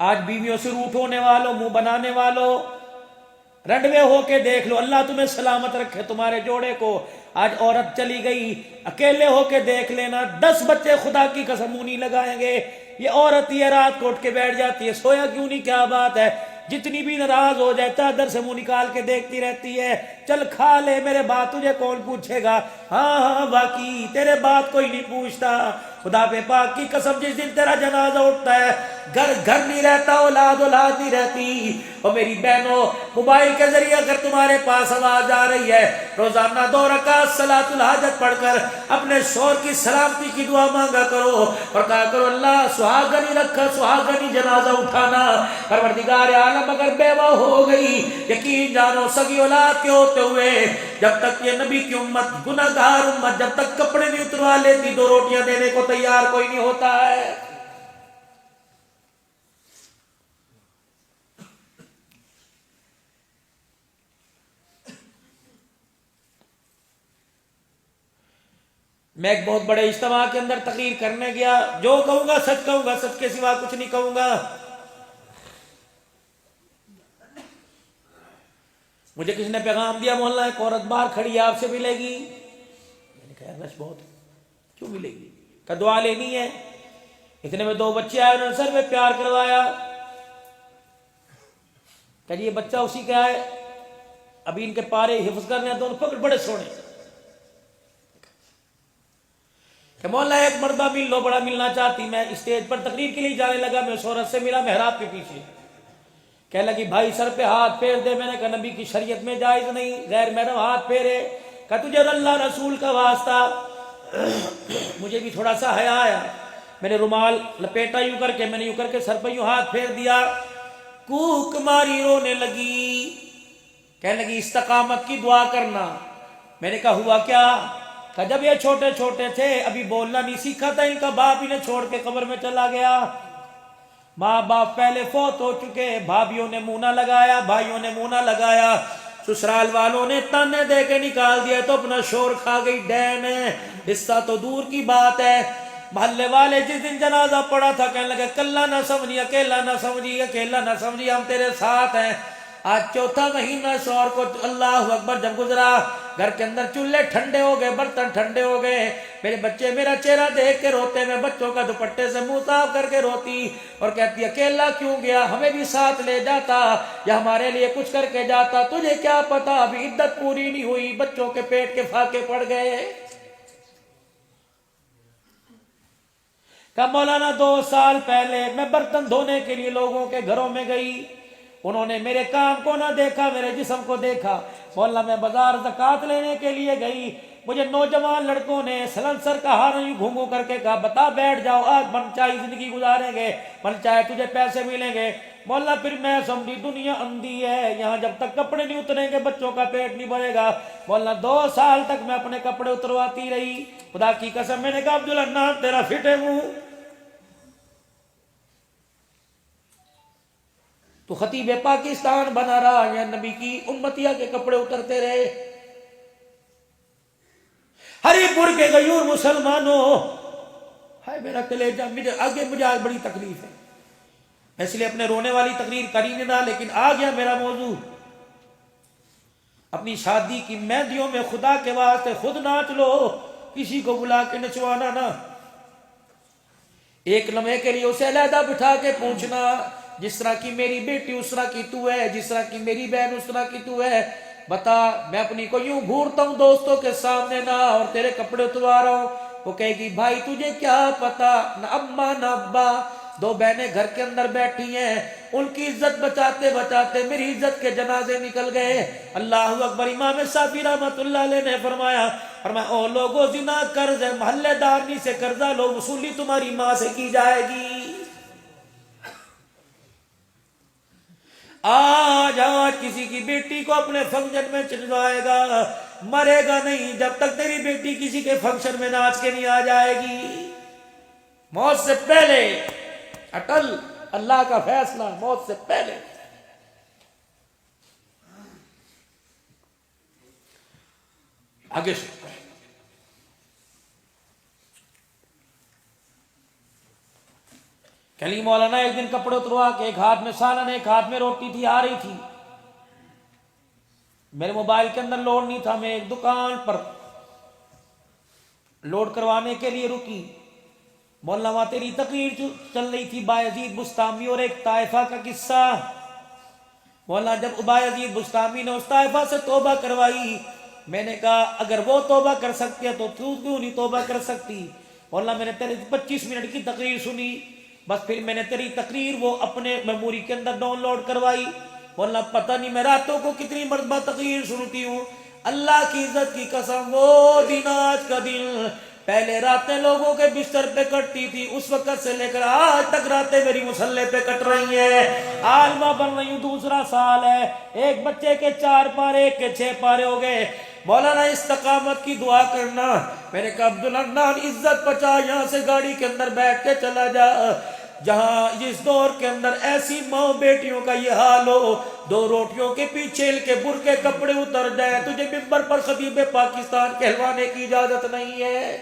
آج بیویوں سے روٹ ہونے والوں، منہ بنانے والوں، رنڈوے ہو کے دیکھ لو، اللہ تمہیں سلامت رکھے تمہارے جوڑے کو. آج عورت چلی گئی، اکیلے ہو کے دیکھ لینا، 10 بچے خدا کی قسم نہیں لگائیں گے. یہ عورت یہ رات کو اٹھ کے بیٹھ جاتی ہے، سویا کیوں نہیں، کیا بات ہے، جتنی بھی ناراض ہو جائے چادر سے منہ نکال کے دیکھتی رہتی ہے. چل کھا لے میرے بات، تجھے کون پوچھے گا. ہاں ہاں باقی تیرے بات کوئی نہیں پوچھتا. خدا پہ پاک کی قسم جس دن تیرا جنازہ اٹھتا ہے، گھر گھر نہیں رہتا، اولاد اولاد نہیں رہتی. اور میری بہنوں، موبائل کے ذریعے اگر تمہارے پاس آواز آ رہی ہے، روزانہ 2 رکعت صلاۃ الحاجت پڑھ کر اپنے شوہر کی سلامتی کی دعا مانگا کرو اور کہا کرو اللہ سہاگنی رکھا، سہاگنی جنازہ اٹھانا. پروردگار عالم اگر بیوہ ہو گئی، یقین جانو سگی اولاد کے ہوتے ہوئے جب تک یہ نبی کی امت، گناہ گار امت، جب تک کپڑے نہیں اتروا لیتی 2 روٹیاں دینے کو تیار کوئی نہیں ہوتا ہے. میں ایک بہت بڑے اجتماع کے اندر تقریر کرنے گیا، جو کہوں گا سچ کہوں گا، سچ کے سوا کچھ نہیں کہوں گا. مجھے کسی نے پیغام دیا، محلہ ایک عورت باہر کھڑی ہے، آپ سے ملے گی. میں نے کہا رش بہت کیوں ملے گی، کہ دعا لینی ہے. اتنے میں 2 بچے آئے، انہوں نے سر میں پیار کروایا. کہ یہ بچہ اسی کا ہے، ابھی ان کے پارے حفظ کرنے ہیں، دونوں پکڑ بڑے سونے. کہ مولا ایک مردہ مل لو، بڑا ملنا چاہتی. میں اسٹیج پر تقریر کے لیے جانے لگا، میں اس عورت سے ملا محراب کے پیچھے. کہنے لگی بھائی سر پہ ہاتھ پھیر دے. میں نے کہا نبی کی شریعت میں جائز نہیں، غیر محرم ہاتھ پھیرے. کہ تجھے اللہ رسول کا واسطہ. مجھے بھی تھوڑا سا حیا آیا، میں نے رومال لپیٹا یوں کر کے، میں نے یوں کر کے سر پہ یوں ہاتھ پھیر دیا. کوک ماری رونے لگی، کہنے لگی استقامت کی دعا کرنا. میں نے کہا ہوا کیا؟ کہ جب یہ چھوٹے چھوٹے تھے، ابھی بولنا نہیں سیکھا تھا، ان کا باپ انہیں چھوڑ کے قبر میں چلا گیا. ماں باپ پہلے فوت ہو چکے، بھابھیوں نے منہ نہ لگایا، بھائیوں نے منہ نہ لگایا، سسرال والوں نے تانے دے کے نکال دیا تو اپنا شور کھا گئی ڈین ہے. حصہ تو دور کی بات ہے. محلے والے جس دن جنازہ پڑا تھا کہنے لگے کلا نہ سمجھی، اکیلا نہ سمجھی، اکیلا نہ سمجھی، ہم تیرے ساتھ ہیں. آج 4تھا مہینہ شوہر کو اللہ اکبر جب گزرا، گھر کے اندر چولہے ٹھنڈے ہو گئے، برتن ٹھنڈے ہو گئے. میرے بچے میرا چہرہ دیکھ کے روتے، میں بچوں کا دوپٹے سے منہ صاف کر کے روتی اور کہتی اکیلا کیوں گیا، ہمیں بھی ساتھ لے جاتا یا ہمارے لیے کچھ کر کے جاتا. تجھے کیا پتا، ابھی عدت پوری نہیں ہوئی، بچوں کے پیٹ کے پھاکے پڑ گئے. کہ مولانا 2 سال پہلے میں برتن دھونے کے لیے لوگوں کے گھروں میں گئی، انہوں نے میرے کام کو نہ دیکھا، میرے جسم کو دیکھا. مولانا میں بازار زکوٰۃ لینے کے لیے گئی، مجھے نوجوان لڑکوں نے سلنسر کا ہار یوں گھومو کر کے کہا بتا بیٹھ جاؤ، آج من چاہی زندگی گزاریں گے، من چاہے تجھے پیسے ملیں گے. مولا پھر میں سمجھی دنیا اندھی ہے، یہاں جب تک کپڑے نہیں اتریں گے بچوں کا پیٹ نہیں بھرے گا. مولا 2 سال تک میں اپنے کپڑے اترواتی رہی. خدا کی قسم میں نے کہا عبدالحنان تیرا فٹے منہ، تو خطیب پاکستان بنا رہا یا نبی کی امتیہ کے کپڑے اترتے رہے. ہری پور کے غیور مسلمانوں، ہائے میرا کلیجہ، مجھے آج بڑی تکلیف ہے. میں اس لیے اپنے رونے والی تقریر کری نہیں رہا، لیکن آ گیا میرا موضوع. اپنی شادی کی مہندیوں میں خدا کے واسطے خود ناچ لو، کسی کو بلا کے نچوانا نہ. ایک لمحے کے لیے اسے علیحدہ بٹھا کے پوچھنا جس طرح کی میری بیٹی اس طرح کی تو ہے، جس طرح کی میری بہن اس طرح کی تو ہے. بتا میں اپنی کو یوں گھورتا ہوں دوستوں کے سامنے نہ اور تیرے کپڑے اتروا رہا ہوں. وہ کہے گی بھائی تجھے کیا پتا، نہ اماں نہ ابا، 2 بہنیں گھر کے اندر بیٹھی ہیں، ان کی عزت بچاتے بچاتے میری عزت کے جنازے نکل گئے. اللہ اکبر. امام شافعی رحمۃ اللہ علیہ نے فرمایا او لوگو زنا قرض ہے، محلے دارنی سے قرضہ لو، وصولی تمہاری ماں سے کی جائے گی. آج کسی کی بیٹی کو اپنے فنکشن میں چلوائے گا، مرے گا نہیں جب تک تیری بیٹی کسی کے فنکشن میں ناچ کے نہیں آ جائے گی. موت سے پہلے اٹل، اللہ کا فیصلہ موت سے پہلے. آگے سے کلی مولانا ایک دن کپڑے اتروا کے ایک ہاتھ میں سالن ایک ہاتھ میں روٹی تھی آ رہی تھی، میرے موبائل کے اندر لوڈ نہیں تھا، میں ایک دکان پر لوڈ کروانے کے لیے رکی، مولانا وہاں تیری تقریر چل رہی تھی بایزید بستامی اور ایک طائفہ کا قصہ۔ مولانا جب بایزید بستامی نے اس طائفہ سے توبہ کروائی، میں نے کہا اگر وہ توبہ کر سکتی ہے تو تو کیوں نہیں توبہ کر سکتی؟ مولانا میں نے تیری 25 منٹ کی تقریر سنی، بس پھر میں نے تیری تقریر وہ اپنے میموری کے اندر ڈاؤن لوڈ کروائی۔ مولانا پتہ نہیں میں راتوں کو کتنی مرتبہ تقریر سنتی ہوں، اللہ کی عزت کی قسم وہ دن آج کا دن، پہلے راتیں لوگوں کے بستر پہ کٹتی تھی، اس وقت سے لے کر آج تک راتیں میری مسلح پہ کٹ رہی ہیں، عالمہ بن رہی ہوں، دوسرا سال ہے، ایک بچے کے 4 پارے ایک کے 6 پارے ہو گئے۔ مولانا استقامت کی دعا کرنا۔ میں نے کہا عبدالحنان عزت بچا، یہاں سے گاڑی کے اندر بیٹھ کے چلا جا، جہاں جس دور کے اندر ایسی ماں بیٹیوں کا یہ حال ہو، 2 روٹیوں کے پیچھے ان کے برقع کپڑے اتر جائے، تجھے ممبر پر خطیب پاکستان کہلوانے کی اجازت نہیں ہے۔